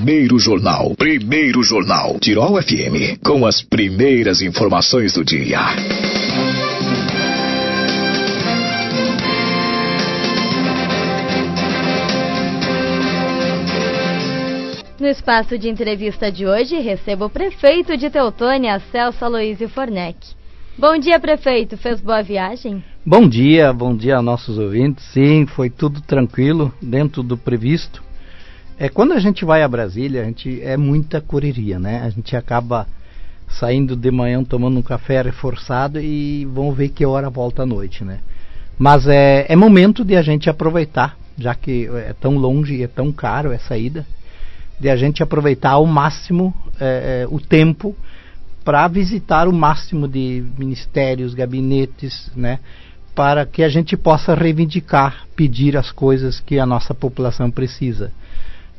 Primeiro Jornal. Primeiro Jornal. Tirol FM. Com as primeiras informações do dia. No espaço de entrevista de hoje, recebo o prefeito de Teutônia, Celso Aloísio Fornec. Bom dia, prefeito. Fez boa viagem? Bom dia a nossos ouvintes. Sim, foi tudo tranquilo, dentro do previsto. Quando a gente vai a Brasília, é muita correria, né? A gente acaba saindo de manhã, tomando um café reforçado e vamos ver que hora volta à noite, né? Mas é momento de a gente aproveitar, já que é tão longe e é tão caro essa ida, de a gente aproveitar ao máximo o tempo para visitar o máximo de ministérios, gabinetes, né, para que a gente possa reivindicar, pedir as coisas que a nossa população precisa,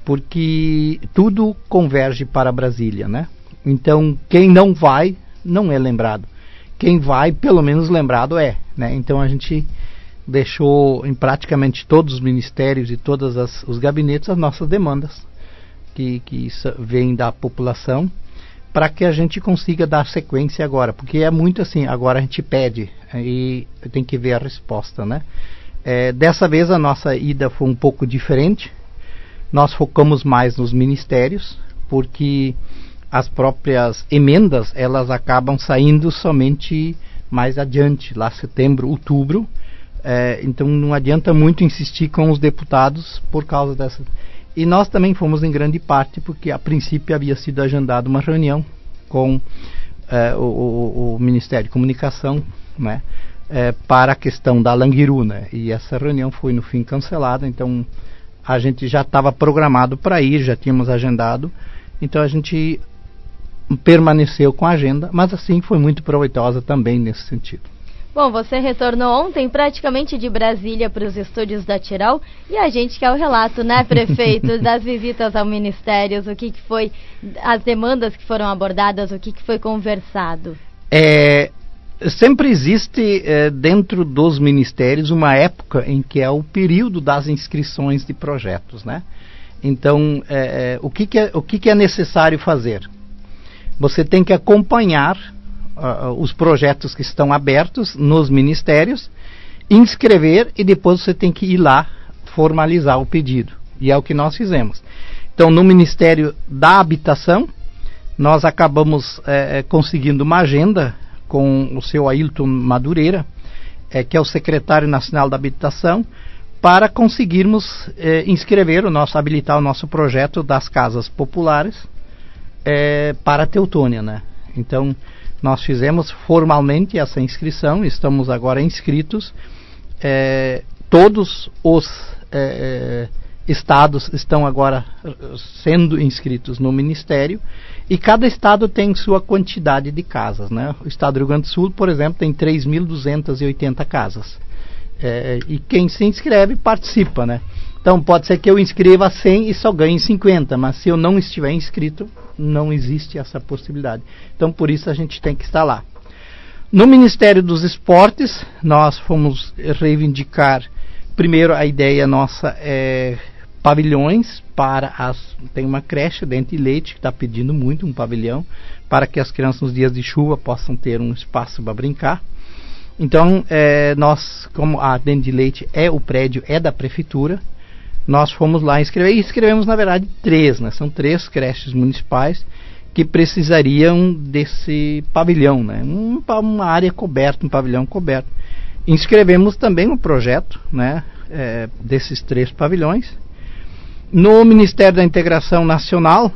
porque tudo converge para Brasília, né? Então quem não vai não é lembrado, quem vai pelo menos lembrado é, né? Então a gente deixou em praticamente todos os ministérios e todos os gabinetes as nossas demandas que vem da população, para que a gente consiga dar sequência agora, porque é muito assim, agora a gente pede e tem que ver a resposta, né? Dessa vez a nossa ida foi um pouco diferente, nós focamos mais nos ministérios, porque as próprias emendas, elas acabam saindo somente mais adiante, lá setembro, outubro, então não adianta muito insistir com os deputados por causa dessa. E nós também fomos em grande parte porque a princípio havia sido agendada uma reunião com o Ministério de Comunicação, né, para a questão da Languiru, né, e essa reunião foi no fim cancelada, então a gente já estava programado para ir, já tínhamos agendado, então a gente permaneceu com a agenda, mas assim foi muito proveitosa também nesse sentido. Bom, você retornou ontem praticamente de Brasília para os estúdios da Tirol e a gente quer o relato, né, prefeito, das visitas ao ministérios, o que foi, as demandas que foram abordadas, o que foi conversado. Sempre existe dentro dos ministérios uma época em que é o período das inscrições de projetos, né? Então, o que é necessário fazer? Você tem que acompanhar os projetos que estão abertos nos ministérios, inscrever e depois você tem que ir lá formalizar o pedido. E é o que nós fizemos. Então, no Ministério da Habitação, nós acabamos conseguindo uma agenda com o seu Ailton Madureira, que é o secretário nacional da Habitação, para conseguirmos habilitar o nosso projeto das casas populares para a Teutônia, né? Então, nós fizemos formalmente essa inscrição, estamos agora inscritos, todos os estados estão agora sendo inscritos no Ministério, e cada estado tem sua quantidade de casas, né? O estado do Rio Grande do Sul, por exemplo, tem 3.280 casas, e quem se inscreve participa, né? Então pode ser que eu inscreva 100 e só ganhe 50, mas se eu não estiver inscrito, não existe essa possibilidade. Então por isso a gente tem que estar lá. No Ministério dos Esportes, nós fomos reivindicar, primeiro a ideia nossa é pavilhões para tem uma creche Dente e Leite que está pedindo muito um pavilhão, para que as crianças nos dias de chuva possam ter um espaço para brincar. Então nós, como a Dente e Leite o prédio é da prefeitura, nós fomos lá inscrever, e escrevemos na verdade 3, né? São 3 creches municipais que precisariam desse pavilhão, né? Uma área coberta, um pavilhão coberto. Inscrevemos também um projeto, né, desses 3 pavilhões. No Ministério da Integração Nacional,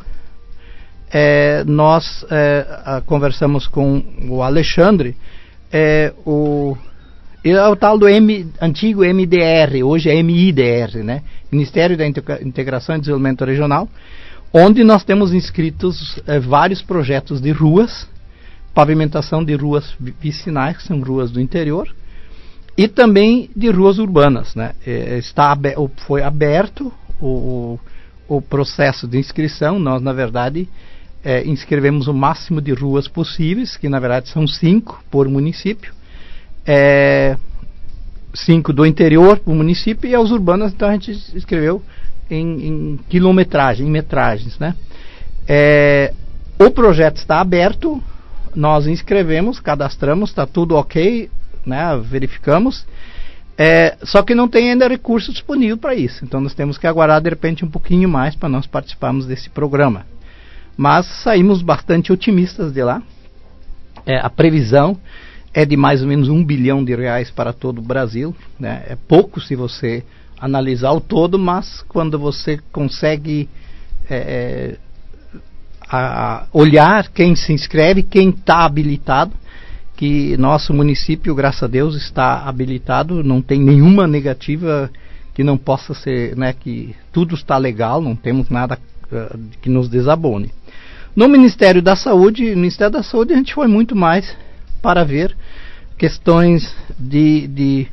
nós conversamos com o Alexandre, é o tal do antigo MDR, hoje é MIDR, né? Ministério da Integração e Desenvolvimento Regional, onde nós temos inscritos vários projetos de ruas, pavimentação de ruas vicinais, que são ruas do interior, e também de ruas urbanas, né? Foi aberto o processo de inscrição. Nós, na verdade, inscrevemos o máximo de ruas possíveis, que na verdade são 5 por município, 5 do interior para o município, e as urbanas, então a gente escreveu em quilometragem, em metragens, né? O projeto está aberto, nós inscrevemos, cadastramos, está tudo ok, né? Verificamos, só que não tem ainda recurso disponível para isso, então nós temos que aguardar de repente um pouquinho mais para nós participarmos desse programa. Mas saímos bastante otimistas de lá. A previsão é de mais ou menos R$1 bilhão para todo o Brasil, né? É pouco se você analisar o todo, mas quando você consegue olhar quem se inscreve, quem está habilitado, que nosso município, graças a Deus, está habilitado, não tem nenhuma negativa que não possa ser, né, que tudo está legal, não temos nada que nos desabone. No Ministério da Saúde, a gente foi muito mais para ver questões de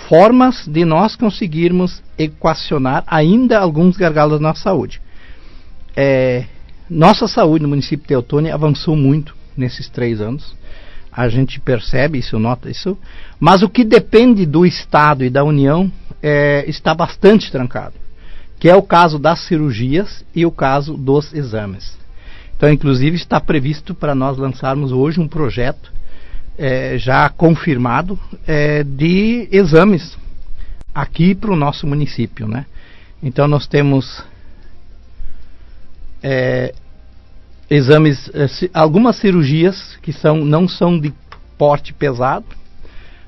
formas de nós conseguirmos equacionar ainda alguns gargalos na saúde. Nossa saúde no município de Teotônia avançou muito nesses 3 anos. A gente percebe isso, nota isso. Mas o que depende do Estado e da União está bastante trancado, que é o caso das cirurgias e o caso dos exames. Então, inclusive, está previsto para nós lançarmos hoje um projeto já confirmado de exames aqui para o nosso município, né? Então, nós temos exames, algumas cirurgias que não são de porte pesado.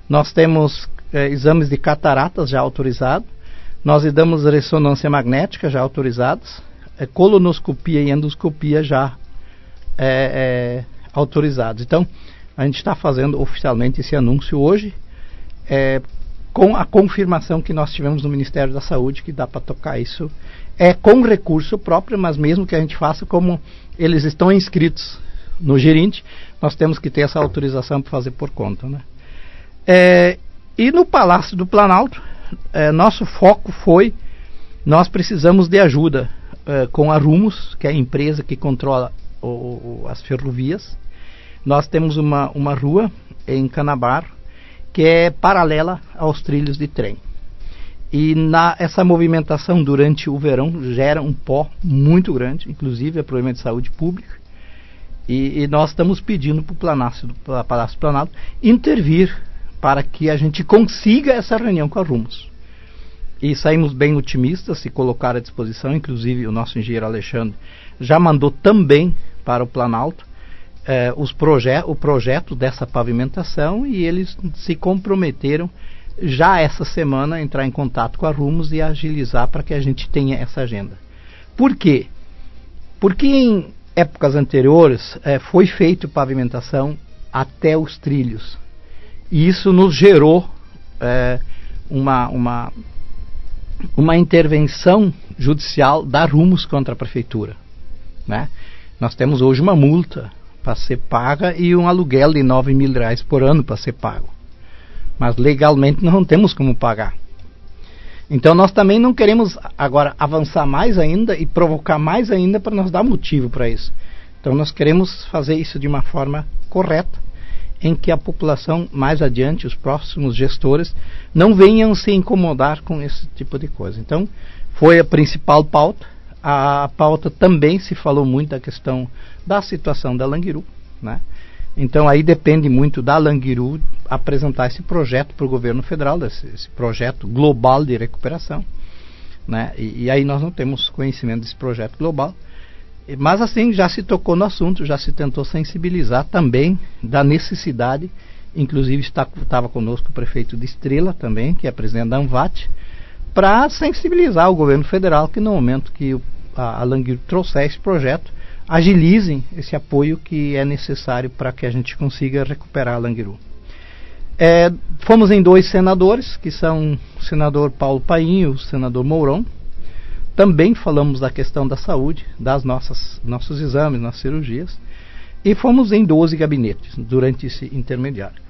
Nós temos exames de cataratas já autorizados. Nós damos ressonância magnética já autorizados. Colonoscopia e endoscopia já autorizados. Então, a gente está fazendo oficialmente esse anúncio hoje, com a confirmação que nós tivemos no Ministério da Saúde, que dá para tocar isso, com recurso próprio, mas mesmo que a gente faça como eles estão inscritos no gerente, nós temos que ter essa autorização para fazer por conta, né? E no Palácio do Planalto, nosso foco foi, nós precisamos de ajuda com a Rumos, que é a empresa que controla as ferrovias. Nós temos uma rua em Canabar que é paralela aos trilhos de trem. E essa movimentação durante o verão gera um pó muito grande, inclusive é problema de saúde pública. E nós estamos pedindo para o Palácio do Planalto intervir para que a gente consiga essa reunião com a Rumos. E saímos bem otimistas, se colocar à disposição, inclusive o nosso engenheiro Alexandre já mandou também para o Planalto o projeto dessa pavimentação, e eles se comprometeram já essa semana a entrar em contato com a Rumos e agilizar para que a gente tenha essa agenda. Por quê? Porque em épocas anteriores foi feita pavimentação até os trilhos, e isso nos gerou uma intervenção judicial da Rumos contra a prefeitura, né? Nós temos hoje uma multa para ser paga e um aluguel de R$9 mil por ano para ser pago, mas legalmente não temos como pagar. Então nós também não queremos agora avançar mais ainda e provocar mais ainda para nós dar motivo para isso. Então nós queremos fazer isso de uma forma correta, em que a população mais adiante, os próximos gestores, não venham se incomodar com esse tipo de coisa. Então foi a principal pauta. A pauta também se falou muito da questão da situação da Languiru, né? Então aí depende muito da Languiru apresentar esse projeto para o governo federal, esse projeto global de recuperação, né? E aí nós não temos conhecimento desse projeto global, mas assim já se tocou no assunto, já se tentou sensibilizar também da necessidade. Inclusive estava conosco o prefeito de Estrela também, que é presidente da ANVAT, para sensibilizar o governo federal que no momento que a Languiru trouxer esse projeto, agilizem esse apoio que é necessário para que a gente consiga recuperar a Languiru. Fomos em 2 senadores, que são o senador Paulo Paim e o senador Mourão. Também falamos da questão da saúde, nossos exames, nossas cirurgias. E fomos em 12 gabinetes durante esse intermediário.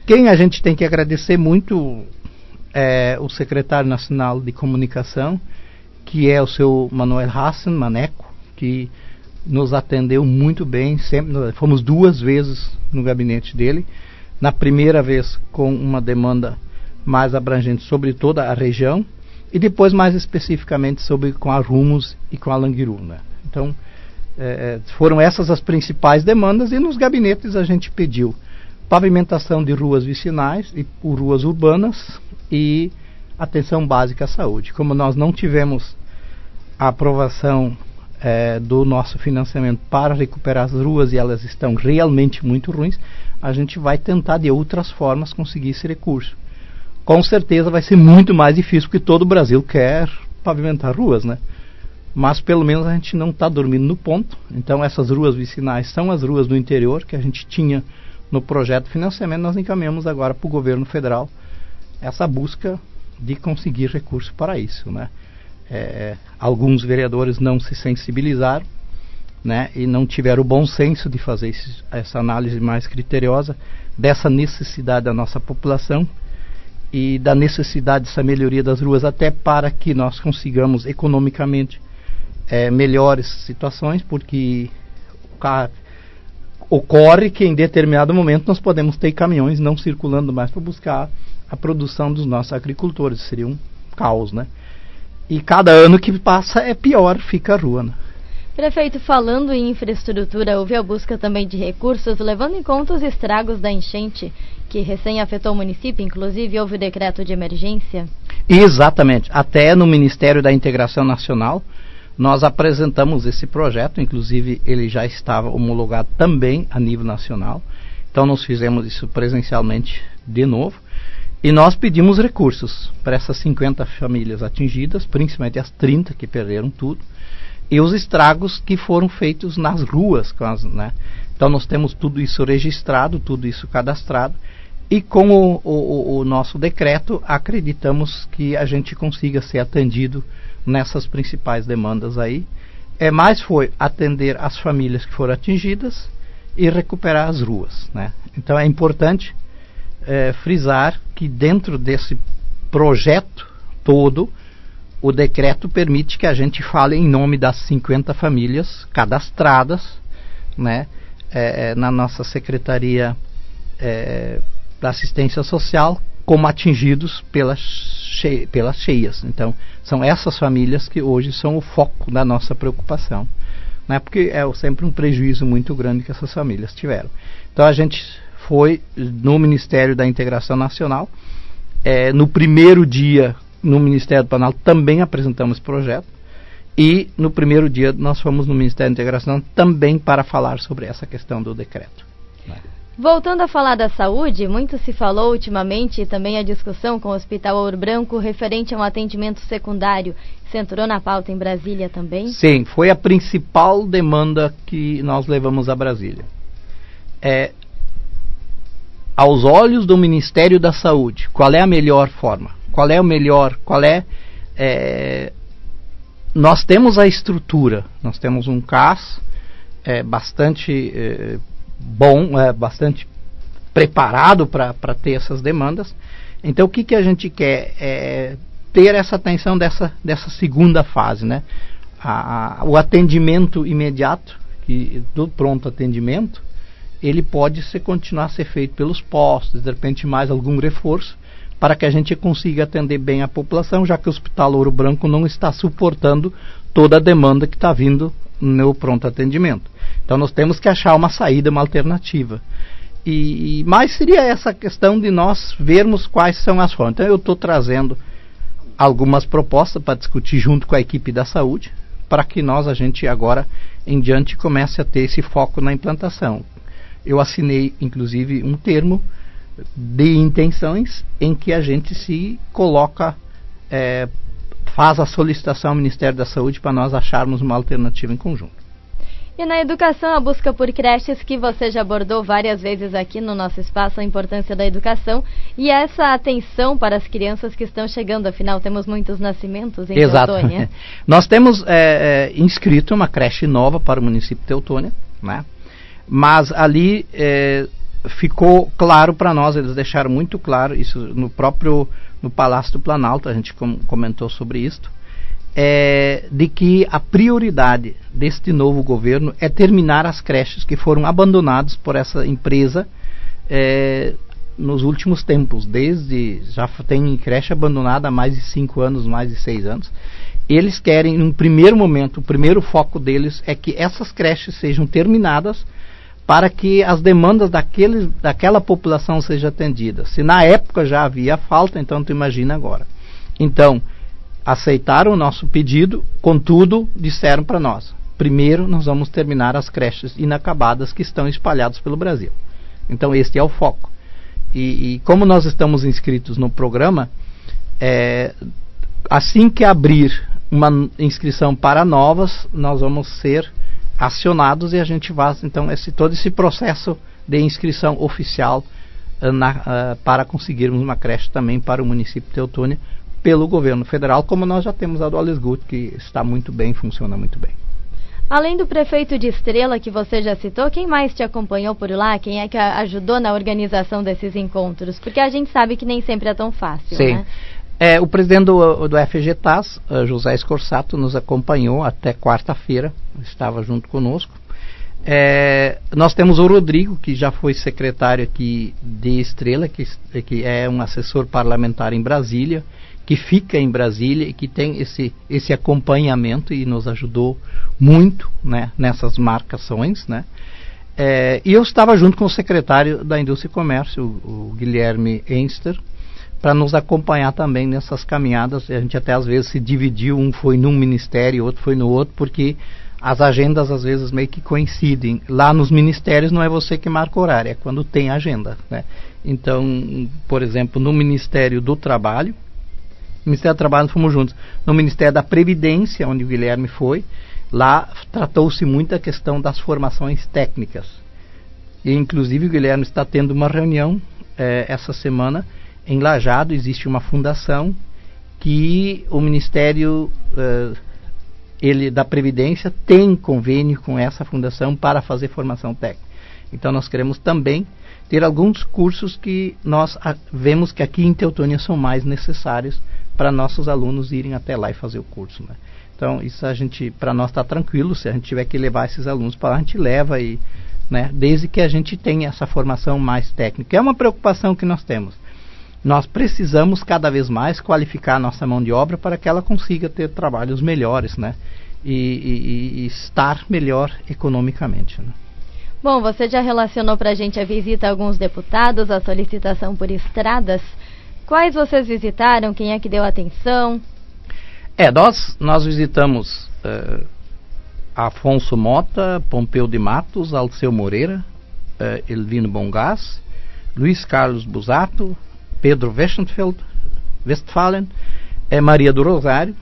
Quem a gente tem que agradecer muito é o secretário nacional de comunicação, que é o seu Manuel Hassan Maneco, que nos atendeu muito bem. Sempre fomos 2 vezes no gabinete dele. Na primeira vez com uma demanda mais abrangente sobre toda a região, e depois mais especificamente com a Rumos e com a Languiru, né? Então, foram essas as principais demandas, e nos gabinetes a gente pediu pavimentação de ruas vicinais e ruas urbanas e atenção básica à saúde. Como nós não tivemos a aprovação do nosso financiamento para recuperar as ruas, e elas estão realmente muito ruins, a gente vai tentar de outras formas conseguir esse recurso. Com certeza vai ser muito mais difícil, porque todo o Brasil quer pavimentar ruas, né? Mas pelo menos a gente não está dormindo no ponto. Então essas ruas vicinais são as ruas do interior que a gente tinha no projeto de financiamento. Nós encaminhamos agora para o governo federal essa busca de conseguir recurso para isso, né? Alguns vereadores não se sensibilizaram, né, e não tiveram o bom senso de fazer essa análise mais criteriosa dessa necessidade da nossa população e da necessidade dessa melhoria das ruas, até para que nós consigamos economicamente melhores situações, porque ocorre que em determinado momento nós podemos ter caminhões não circulando mais para buscar a produção dos nossos agricultores. Seria um caos, né? E cada ano que passa é pior, fica a rua, né? Prefeito, falando em infraestrutura, houve a busca também de recursos, levando em conta os estragos da enchente, que recém afetou o município, inclusive houve o decreto de emergência? Exatamente. Até no Ministério da Integração Nacional, nós apresentamos esse projeto, inclusive ele já estava homologado também a nível nacional. Então nós fizemos isso presencialmente de novo. E nós pedimos recursos para essas 50 famílias atingidas, principalmente as 30 que perderam tudo, e os estragos que foram feitos nas ruas, né? Então nós temos tudo isso registrado, tudo isso cadastrado, e com o nosso decreto acreditamos que a gente consiga ser atendido nessas principais demandas aí. Mais foi atender as famílias que foram atingidas e recuperar as ruas, né? Então é importante frisar que dentro desse projeto todo, o decreto permite que a gente fale em nome das 50 famílias cadastradas, né, na nossa Secretaria da Assistência Social, como atingidos pelas cheias. Então, são essas famílias que hoje são o foco da nossa preocupação, né, porque é sempre um prejuízo muito grande que essas famílias tiveram. Então, a gente foi no Ministério da Integração Nacional. No primeiro dia, no Ministério do Planalto, também apresentamos esse projeto. E no primeiro dia, nós fomos no Ministério da Integração também para falar sobre essa questão do decreto. Voltando a falar da saúde, muito se falou ultimamente, e também a discussão com o Hospital Ouro Branco referente a um atendimento secundário. Você entrou na pauta em Brasília também? Sim, foi a principal demanda que nós levamos a Brasília. Aos olhos do Ministério da Saúde, qual é a melhor forma? Nós temos a estrutura, nós temos um CAS bastante bom, bastante preparado para ter essas demandas. Então o que a gente quer ter essa atenção dessa segunda fase, né? O atendimento imediato, do pronto atendimento, ele pode continuar a ser feito pelos postos, de repente mais algum reforço, para que a gente consiga atender bem a população, já que o Hospital Ouro Branco não está suportando toda a demanda que está vindo no pronto atendimento. Então nós temos que achar uma saída, uma alternativa. Mas seria essa questão de nós vermos quais são as formas. Então eu estou trazendo algumas propostas para discutir junto com a equipe da saúde, para que a gente agora em diante comece a ter esse foco na implantação. Eu assinei, inclusive, um termo de intenções em que a gente se coloca, faz a solicitação ao Ministério da Saúde para nós acharmos uma alternativa em conjunto. E na educação, a busca por creches, que você já abordou várias vezes aqui no nosso espaço, a importância da educação e essa atenção para as crianças que estão chegando, afinal temos muitos nascimentos em Teutônia. Nós temos inscrito uma creche nova para o município de Teutônia, né? Mas ali ficou claro para nós, eles deixaram muito claro, isso no Palácio do Planalto, a gente comentou sobre isso, de que a prioridade deste novo governo é terminar as creches que foram abandonadas por essa empresa nos últimos tempos, já tem creche abandonada há mais de 5 anos, mais de 6 anos. Eles querem, num primeiro momento, o primeiro foco deles é que essas creches sejam terminadas para que as demandas daquela população sejam atendidas. Se na época já havia falta, então tu imagina agora. Então, aceitaram o nosso pedido, contudo, disseram para nós: primeiro nós vamos terminar as creches inacabadas que estão espalhadas pelo Brasil. Então este é o foco. E como nós estamos inscritos no programa, assim que abrir uma inscrição para novas, nós vamos ser acionados e a gente faz então todo esse processo de inscrição oficial para conseguirmos uma creche também para o município de Teutônia pelo governo federal, como nós já temos a do Alesgut, que está muito bem, funciona muito bem. Além do prefeito de Estrela, que você já citou, quem mais te acompanhou por lá? Quem é que ajudou na organização desses encontros? Porque a gente sabe que nem sempre é tão fácil, sim, né? O presidente do FGTAS, José Escorsato, nos acompanhou até quarta-feira, estava junto conosco. Nós temos o Rodrigo, que já foi secretário aqui de Estrela, que é um assessor parlamentar em Brasília, que fica em Brasília e que tem esse acompanhamento e nos ajudou muito, né, nessas marcações, né? E eu estava junto com o secretário da Indústria e Comércio, o Guilherme Enster, para nos acompanhar também nessas caminhadas. A gente até às vezes se dividiu, um foi num ministério, outro foi no outro, porque as agendas às vezes meio que coincidem. Lá nos ministérios não é você que marca o horário, é quando tem agenda, né? Então, por exemplo, no Ministério do Trabalho, fomos juntos. No Ministério da Previdência, onde o Guilherme foi, lá tratou-se muito a questão das formações técnicas. E inclusive o Guilherme está tendo uma reunião essa semana em Lajeado. Existe uma fundação que o Ministério da Previdência tem convênio com essa fundação para fazer formação técnica. Então nós queremos também ter alguns cursos que nós vemos que aqui em Teutônia são mais necessários para nossos alunos irem até lá e fazer o curso, né? Então isso para nós está tranquilo. Se a gente tiver que levar esses alunos para lá, a gente leva, né, desde que a gente tenha essa formação mais técnica. É uma preocupação que nós temos. Nós precisamos cada vez mais qualificar a nossa mão de obra para que ela consiga ter trabalhos melhores, né? E estar melhor economicamente, né? Bom, você já relacionou para a gente a visita a alguns deputados, a solicitação por estradas. Quais vocês visitaram? Quem é que deu atenção? Nós visitamos Afonso Mota, Pompeu de Matos, Alceu Moreira, Elvino Bongás, Luiz Carlos Busato, Pedro Westphalen, Maria do Rosário,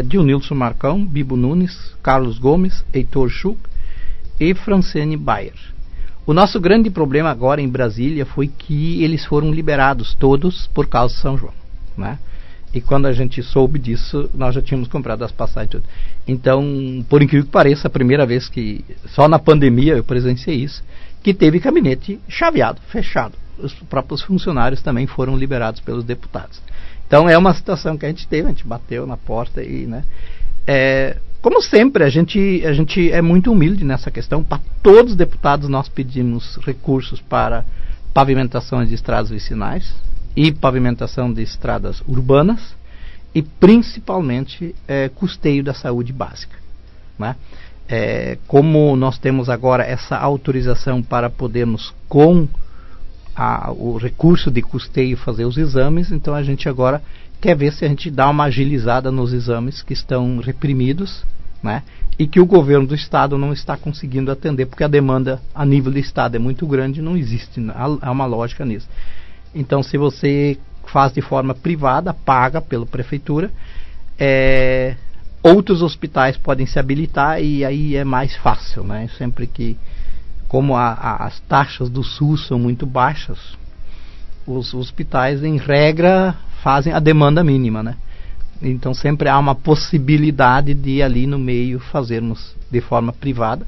Dionilson Marcão, Bibo Nunes, Carlos Gomes, Heitor Schuch e Francine Bayer. O nosso grande problema agora em Brasília foi que eles foram liberados todos por causa de São João, né? E quando a gente soube disso, nós já tínhamos comprado as passagens tudo. Então, por incrível que pareça, a primeira vez que, só na pandemia eu presenciei isso, que teve gabinete chaveado, fechado. Os próprios funcionários também foram liberados pelos deputados. Então é uma situação que a gente bateu na porta e, né? Como sempre, a gente é muito humilde nessa questão. Para todos os deputados nós pedimos recursos para pavimentação de estradas vicinais e pavimentação de estradas urbanas e principalmente custeio da saúde básica, né? Como nós temos agora essa autorização para podermos com o recurso de custeio fazer os exames, então a gente agora quer ver se a gente dá uma agilizada nos exames que estão reprimidos, né? E que o governo do estado não está conseguindo atender, porque a demanda a nível do estado é muito grande, não existe, há uma lógica nisso. Então, se você faz de forma privada, paga pela prefeitura, outros hospitais podem se habilitar e aí é mais fácil, né? Sempre que, como as taxas do SUS são muito baixas, os hospitais, em regra, fazem a demanda mínima, né? Então sempre há uma possibilidade de ali no meio fazermos de forma privada,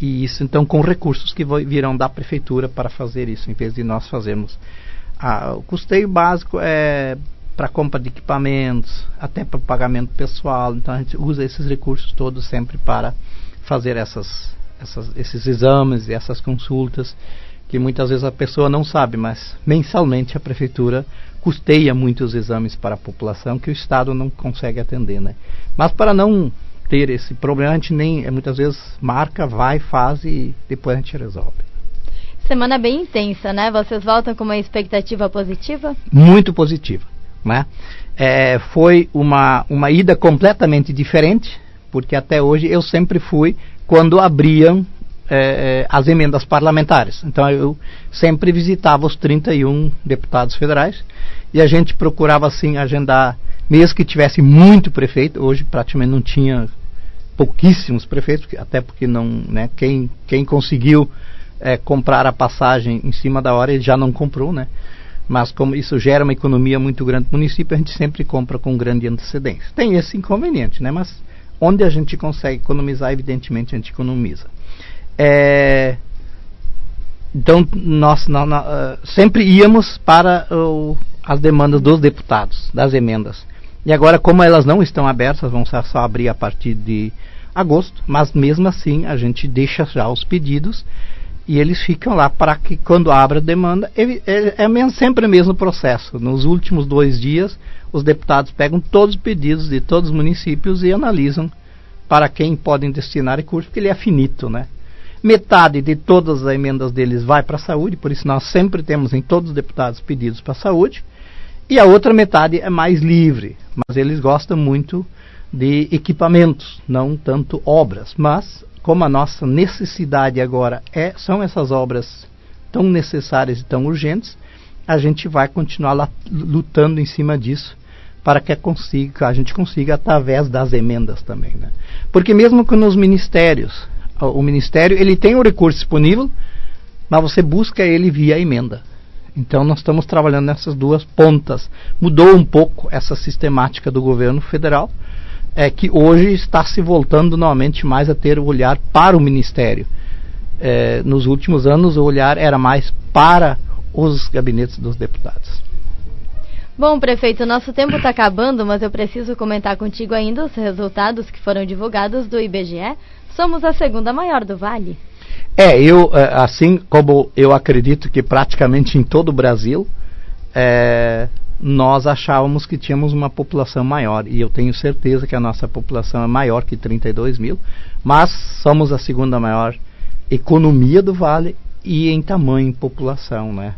e isso então com recursos que virão da prefeitura para fazer isso, em vez de nós fazermos. O custeio básico é para compra de equipamentos, até para pagamento pessoal. Então a gente usa esses recursos todos sempre para fazer esses exames e essas consultas que muitas vezes a pessoa não sabe, mas mensalmente a prefeitura custeia muitos exames para a população que o Estado não consegue atender, né? Mas para não ter esse problema, a gente nem muitas vezes marca, vai, faz e depois a gente resolve. Semana bem intensa, né? Vocês voltam com uma expectativa positiva? Muito positiva, né? Foi uma ida completamente diferente, porque até hoje eu sempre fui quando abriam as emendas parlamentares. Então eu sempre visitava os 31 deputados federais e a gente procurava assim agendar, mesmo que tivesse muito prefeito. Hoje praticamente não tinha, pouquíssimos prefeitos, até porque não, né, quem conseguiu comprar a passagem em cima da hora, ele já não comprou, né? Mas como isso gera uma economia muito grande no município, a gente sempre compra com grande antecedência. Tem esse inconveniente, né? Mas onde a gente consegue economizar, evidentemente a gente economiza. Então nós sempre íamos para as demandas dos deputados, das emendas. E agora, como elas não estão abertas, vão só abrir a partir de agosto, mas mesmo assim a gente deixa já os pedidos e eles ficam lá para que quando abra a demanda, sempre o mesmo processo. Nos últimos 2 dias, os deputados pegam todos os pedidos de todos os municípios e analisam para quem podem destinar recursos, porque ele é finito, né? Metade de todas as emendas deles vai para a saúde, por isso nós sempre temos em todos os deputados pedidos para a saúde, e a outra metade é mais livre, mas eles gostam muito de equipamentos, não tanto obras. Mas, como a nossa necessidade agora são essas obras tão necessárias e tão urgentes, a gente vai continuar lutando em cima disso, para que a gente consiga através das emendas também, né? Porque mesmo que nos ministérios, o Ministério ele tem o recurso disponível, mas você busca ele via emenda. Então nós estamos trabalhando nessas duas pontas. Mudou um pouco essa sistemática do governo federal, que hoje está se voltando novamente mais a ter o olhar para o Ministério. Nos últimos anos o olhar era mais para os gabinetes dos deputados. Bom, prefeito, nosso tempo está acabando, mas eu preciso comentar contigo ainda os resultados que foram divulgados do IBGE. Somos a segunda maior do Vale. Assim como eu acredito que praticamente em todo o Brasil, nós achávamos que tínhamos uma população maior, e eu tenho certeza que a nossa população é maior que 32 mil, mas somos a segunda maior economia do Vale e em tamanho e população, né?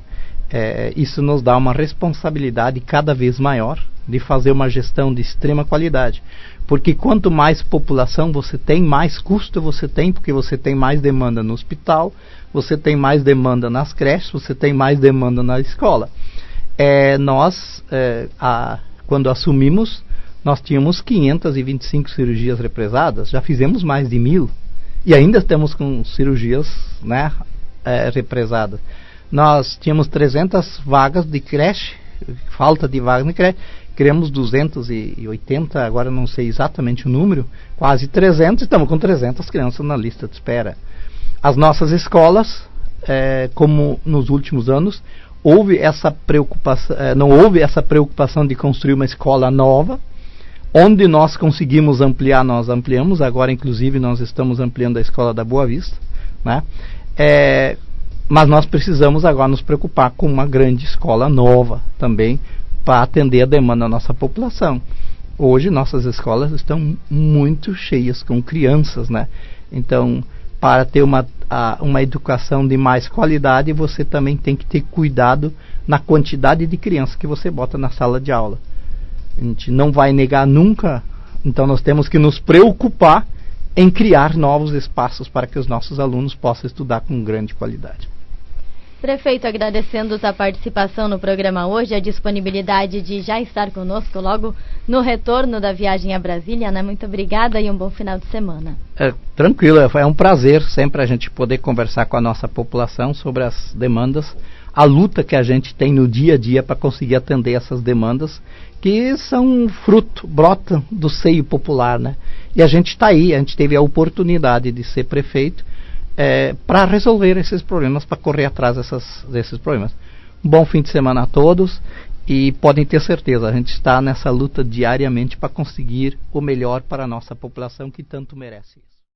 Isso nos dá uma responsabilidade cada vez maior de fazer uma gestão de extrema qualidade, porque quanto mais população você tem, mais custo você tem, porque você tem mais demanda no hospital, você tem mais demanda nas creches, você tem mais demanda na escola. Quando assumimos, nós tínhamos 525 cirurgias represadas, já fizemos mais de 1.000 e ainda estamos com cirurgias, né, represadas. Nós tínhamos 300 vagas de creche, falta de vagas de creche, criamos 280, agora não sei exatamente o número, quase 300, e estamos com 300 crianças na lista de espera. As nossas escolas, como nos últimos anos, não houve essa preocupação de construir uma escola nova. Onde nós conseguimos ampliar, nós ampliamos. Agora, inclusive, nós estamos ampliando a escola da Boa Vista, né? Mas nós precisamos agora nos preocupar com uma grande escola nova também, para atender a demanda da nossa população. Hoje nossas escolas estão muito cheias com crianças, né? Então, para ter uma educação de mais qualidade, você também tem que ter cuidado na quantidade de crianças que você bota na sala de aula. A gente não vai negar nunca, então nós temos que nos preocupar em criar novos espaços para que os nossos alunos possam estudar com grande qualidade. Prefeito, agradecendo a participação no programa hoje, a disponibilidade de já estar conosco logo no retorno da viagem a Brasília, né? Muito obrigada e um bom final de semana. Tranquilo, é um prazer sempre a gente poder conversar com a nossa população sobre as demandas, a luta que a gente tem no dia a dia para conseguir atender essas demandas, que são brotam do seio popular, né? E a gente está aí, a gente teve a oportunidade de ser prefeito, para resolver esses problemas, para correr atrás desses problemas. Um bom fim de semana a todos e podem ter certeza, a gente está nessa luta diariamente para conseguir o melhor para a nossa população que tanto merece isso.